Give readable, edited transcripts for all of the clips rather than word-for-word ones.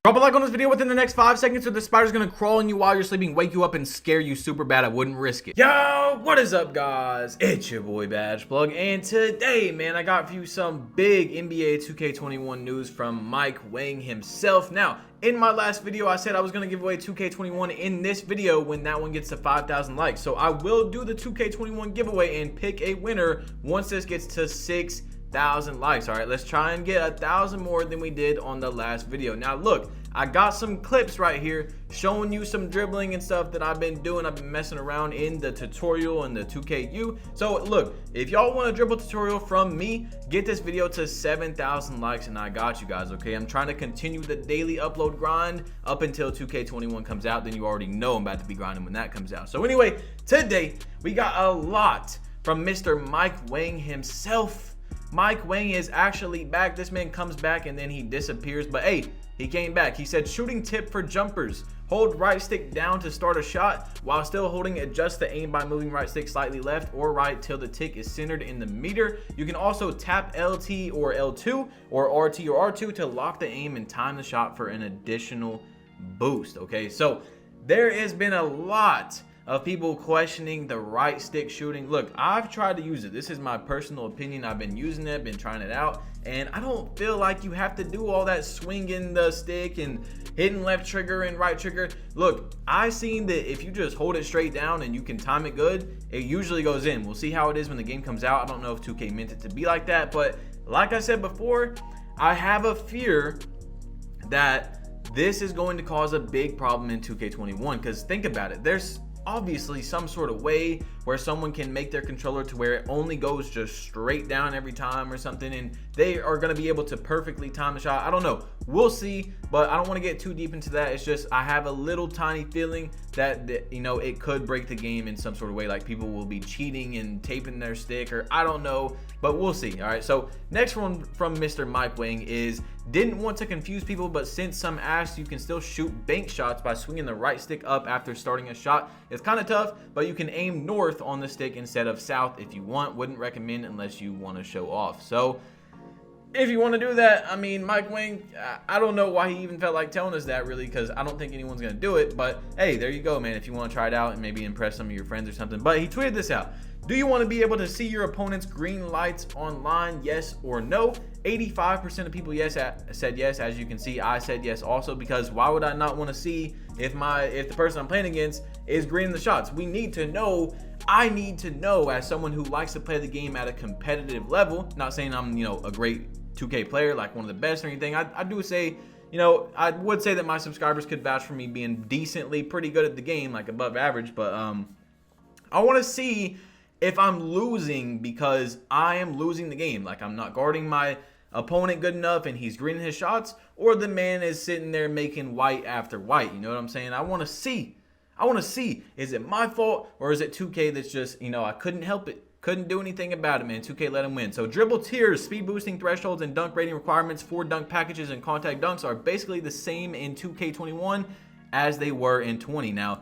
Drop a like on this video within the next 5 seconds or the spider's gonna crawl on you while you're sleeping, wake you up, and scare you super bad. I wouldn't risk it. Yo, what is up, guys? It's your boy Badge Plug, and today, man, I got for you some big NBA 2K21 news from Mike Wang himself. Now, in my last video, I said I was gonna give away 2K21 in this video when that one gets to 5,000 likes. So I will do the 2K21 giveaway and pick a winner once this gets to 6,000 likes. All right, let's try and get 1,000 more than we did on the last video. Now look, I got some clips right here showing you some dribbling and stuff that I've been doing. I've been messing around in the tutorial and the 2KU. So look, if y'all want a dribble tutorial from me, get this video to 7,000 likes and I got you guys, okay? I'm trying to continue the daily upload grind up until 2K21 comes out. Then you already know I'm about to be grinding when that comes out. So anyway, today we got a lot from Mr. Mike Wang himself. Mike Wang is actually back. This man comes back and then he disappears, but hey, he came back. He said, shooting tip for jumpers: hold right stick down to start a shot while still holding adjust the aim by moving right stick slightly left or right till the tick is centered in the meter. You can also tap LT or L2 or RT or R2 to lock the aim and time the shot for an additional boost. Okay, so there has been a lot of people questioning the right stick shooting. Look, I've tried to use it. This is my personal opinion. I've been using it, been trying it out, and I don't feel like you have to do all that swinging the stick and hitting left trigger and right trigger. Look, I've seen that if you just hold it straight down and you can time it good, it usually goes in. We'll see how it is when the game comes out. I don't know if 2K meant it to be like that, but like I said before, I have a fear that this is going to cause a big problem in 2K21, because think about it. There's obviously some sort of way where someone can make their controller to where it only goes just straight down every time or something, and they are going to be able to perfectly time the shot. I don't know, we'll see, but I don't want to get too deep into that. It's just I have a little tiny feeling that you know, it could break the game in some sort of way, like people will be cheating and taping their stick, or I don't know, but we'll see. All right, so next one from Mr. Mike Wang is, didn't want to confuse people, but since some asked, you can still shoot bank shots by swinging the right stick up after starting a shot. It's kind of tough, but you can aim north on the stick instead of south if you want. Wouldn't recommend unless you want to show off. So if you want to do that, I mean, Mike Wang, I don't know why he even felt like telling us that, really, because I don't think anyone's going to do it. But hey, there you go, man, if you want to try it out and maybe impress some of your friends or something. But he tweeted this out: do you want to be able to see your opponent's green lights online, yes or no? 85% of people said yes. As you can see, I said yes also, because why would I not want to see if the person I'm playing against is greening the shots? We need to know. I need to know, as someone who likes to play the game at a competitive level. Not saying I'm, you know, a great 2K player, like one of the best or anything. I do say, you know, I would say that my subscribers could vouch for me being decently pretty good at the game, like above average, but I want to see if I'm losing because I am losing the game, like I'm not guarding my opponent good enough and he's greening his shots, or the man is sitting there making white after white. You know what I'm saying? I want to see, is it my fault or is it 2K that's just, you know, I couldn't help it, couldn't do anything about it, man. 2K let him win. So dribble tiers, speed boosting thresholds, and dunk rating requirements for dunk packages and contact dunks are basically the same in 2K21 as they were in 20. Now,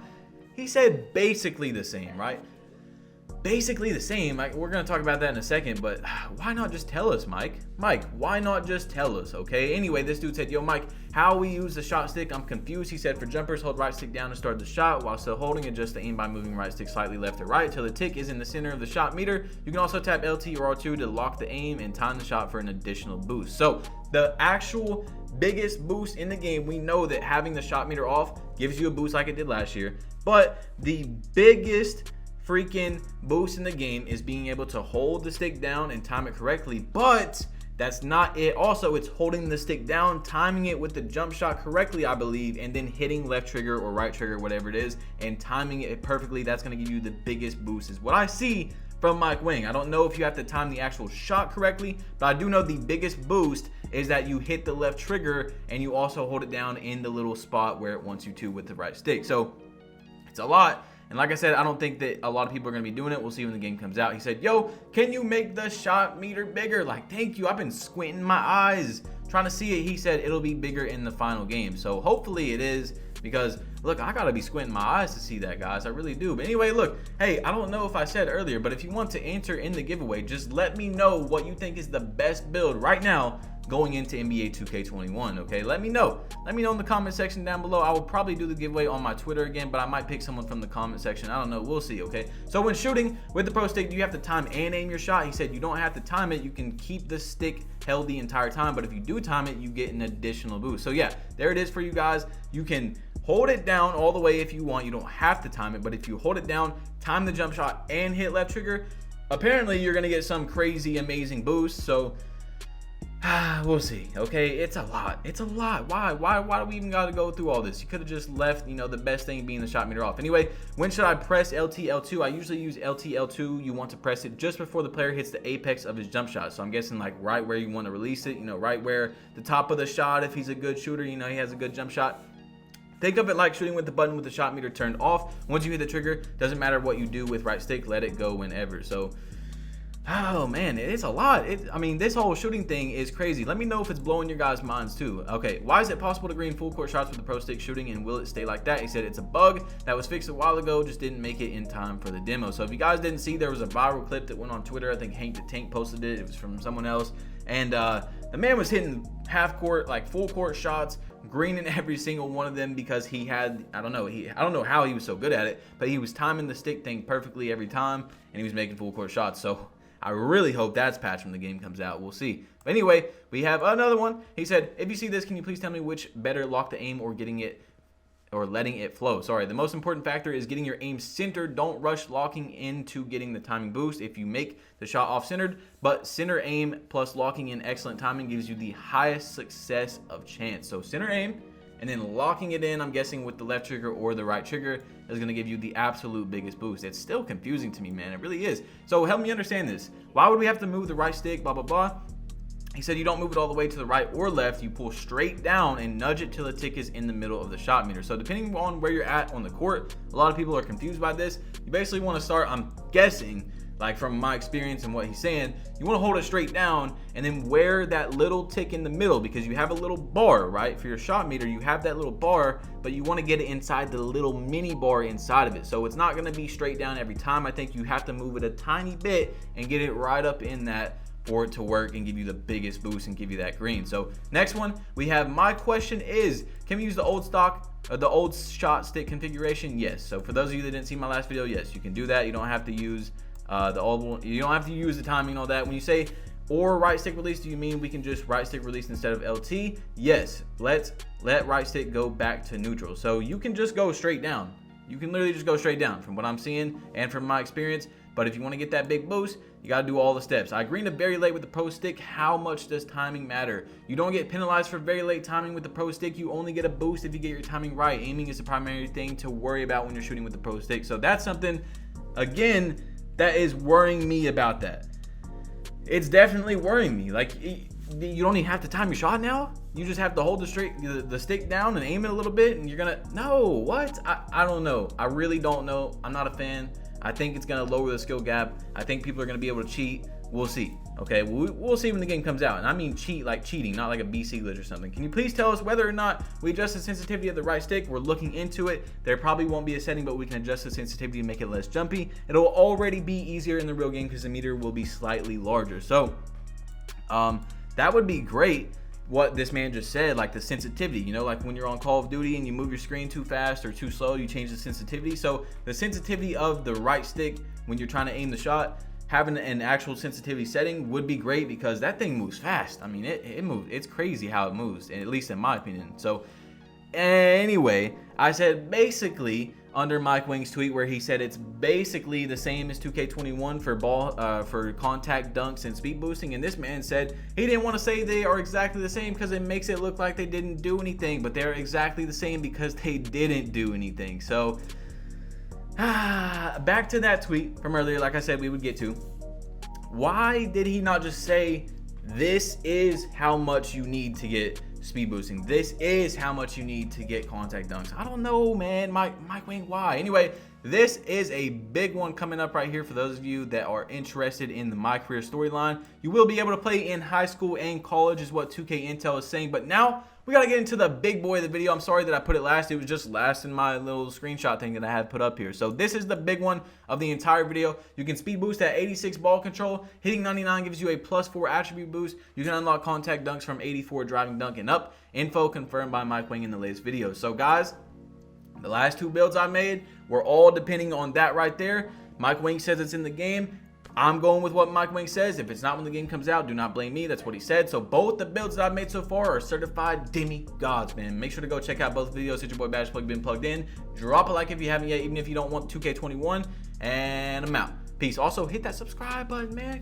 he said basically the same, right? Basically the same. Like, we're gonna talk about that in a second, but why not just tell us, Mike? Why not just tell us? Okay, anyway, this dude said, yo Mike, how we use the shot stick, I'm confused. He said, for jumpers, hold right stick down to start the shot while still holding, adjust the aim by moving right stick slightly left or right till the tick is in the center of the shot meter. You can also tap LT or R2 to lock the aim and time the shot for an additional boost. So the actual biggest boost in the game, we know that having the shot meter off gives you a boost like it did last year, but the biggest freaking boost in the game is being able to hold the stick down and time it correctly. But that's not it. Also, it's holding the stick down, timing it with the jump shot correctly, I believe, and then hitting left trigger or right trigger, whatever it is, and timing it perfectly. That's going to give you the biggest boost, is what I see from Mike Wang. I don't know if you have to time the actual shot correctly, but I do know the biggest boost is that you hit the left trigger and you also hold it down in the little spot where it wants you to with the right stick. So it's a lot. And like I said, I don't think that a lot of people are going to be doing it. We'll see when the game comes out. He said, yo, can you make the shot meter bigger? Like, thank you. I've been squinting my eyes trying to see it. He said it'll be bigger in the final game. So hopefully it is, because look, I got to be squinting my eyes to see that, guys. I really do. But anyway, look, hey, I don't know if I said earlier, but if you want to enter in the giveaway, just let me know what you think is the best build right now going into NBA 2K21, okay? Let me know in the comment section down below. I will probably do the giveaway on my Twitter again, but I might pick someone from the comment section. I don't know, we'll see, okay? So when shooting with the Pro Stick, you have to time and aim your shot. He said you don't have to time it, you can keep the stick held the entire time, but if you do time it, you get an additional boost. So yeah, there it is for you guys. You can hold it down all the way if you want. You don't have to time it, but if you hold it down, time the jump shot, and hit left trigger, apparently you're gonna get some crazy amazing boost. So we'll see. Okay, it's a lot. Why do we even gotta go through all this? You could have just left, you know, the best thing being the shot meter off. Anyway, when should I press LT L2? I usually use LT L2. You want to press it just before the player hits the apex of his jump shot. So I'm guessing like right where you want to release it, you know, right where the top of the shot, if he's a good shooter, you know, he has a good jump shot. Think of it like shooting with the button with the shot meter turned off. Once you hit the trigger, doesn't matter what you do with right stick, let it go whenever. So oh man, it's a lot. I mean, this whole shooting thing is crazy. Let me know if it's blowing your guys' minds too. Okay, why is it possible to green full court shots with the Pro Stick shooting, and will it stay like that? He said it's a bug that was fixed a while ago, just didn't make it in time for the demo. So if you guys didn't see, there was a viral clip that went on Twitter. I think Hank the Tank posted it. It was from someone else, and the man was hitting half court, like full court shots, greening every single one of them because he had, I don't know how he was so good at it, but he was timing the stick thing perfectly every time, and he was making full court shots. So I really hope that's patched when the game comes out. We'll see. But anyway, we have another one. He said, if you see this, can you please tell me which better, lock the aim or getting it or letting it flow? Sorry, the most important factor is getting your aim centered. Don't rush locking into getting the timing boost. If you make the shot off centered, but center aim plus locking in excellent timing gives you the highest success of chance. So center aim and then locking it in, I'm guessing with the left trigger or the right trigger, is going to give you the absolute biggest boost. It's still confusing to me, man. It really is. So help me understand this. Why would we have to move the right stick, blah, blah, blah? He said you don't move it all the way to the right or left. You pull straight down and nudge it till the tick is in the middle of the shot meter. So depending on where you're at on the court, a lot of people are confused by this. You basically want to start, I'm guessing, like from my experience and what he's saying, you want to hold it straight down and then wear that little tick in the middle, because you have a little bar, right? For your shot meter, you have that little bar, but you want to get it inside the little mini bar inside of it. So it's not going to be straight down every time. I think you have to move it a tiny bit and get it right up in that for it to work and give you the biggest boost and give you that green. So next one we have, my question is, can we use the old shot stick configuration? Yes. So for those of you that didn't see my last video, yes, you can do that. You don't have to use the old one. You don't have to use the timing and all that. When you say or right stick release, do you mean we can just right stick release instead of LT? Yes, let right stick go back to neutral. So you can just go straight down. You can literally just go straight down from what I'm seeing and from my experience. But if you want to get that big boost, you got to do all the steps. I greened it very late with the Pro Stick. How much does timing matter? You don't get penalized for very late timing with the Pro Stick. You only get a boost if you get your timing right. Aiming is the primary thing to worry about when you're shooting with the Pro Stick. So that's something, again, that is worrying me about that. It's definitely worrying me. Like, you don't even have to time your shot now. You just have to hold the stick down and aim it a little bit, and you're gonna, no, what? I don't know. I really don't know. I'm not a fan. I think it's gonna lower the skill gap. I think people are gonna be able to cheat. We'll see. Okay, we'll see when the game comes out. And I mean cheat like cheating, not like a BC glitch or something. Can you please tell us whether or not we adjust the sensitivity of the right stick? We're looking into it. There probably won't be a setting, but we can adjust the sensitivity to make it less jumpy. It'll already be easier in the real game because the meter will be slightly larger. So that would be great. What this man just said, like the sensitivity, you know, like when you're on Call of Duty and you move your screen too fast or too slow, you change the sensitivity. So the sensitivity of the right stick when you're trying to aim the shot, having an actual sensitivity setting would be great, because that thing moves fast. I mean, it moves. It's crazy how it moves, at least in my opinion. So anyway, I said basically under Mike Wang's tweet where he said it's basically the same as 2K21 for contact dunks and speed boosting, and this man said he didn't want to say they are exactly the same because it makes it look like they didn't do anything, but they're exactly the same because they didn't do anything. So back to that tweet from earlier, like I said we would get to. Why did he not just say this is how much you need to get speed boosting? This is how much you need to get contact dunks. I don't know, man. Mike Wang, why? Anyway, this is a big one coming up right here for those of you that are interested in the My Career storyline. You will be able to play in high school and college is what 2K Intel is saying, but now we gotta get into the big boy of the video. I'm sorry that I put it last. It was just last in my little screenshot thing that I had put up here. So this is the big one of the entire video. You can speed boost at 86 ball control. Hitting 99 gives you a +4 attribute boost. You can unlock contact dunks from 84 driving dunk and up. Info confirmed by Mike Wang in the latest video. So guys, the last two builds I made were all depending on that right there. Mike Wang says it's in the game. I'm going with what Mike Wang says. If it's not when the game comes out, do not blame me. That's what he said. So both the builds that I've made so far are certified demigods, man. Make sure to go check out both videos. Hit your boy Badge Plug been plugged in. Drop a like if you haven't yet, even if you don't want 2K21. And I'm out. Peace. Also, hit that subscribe button, man.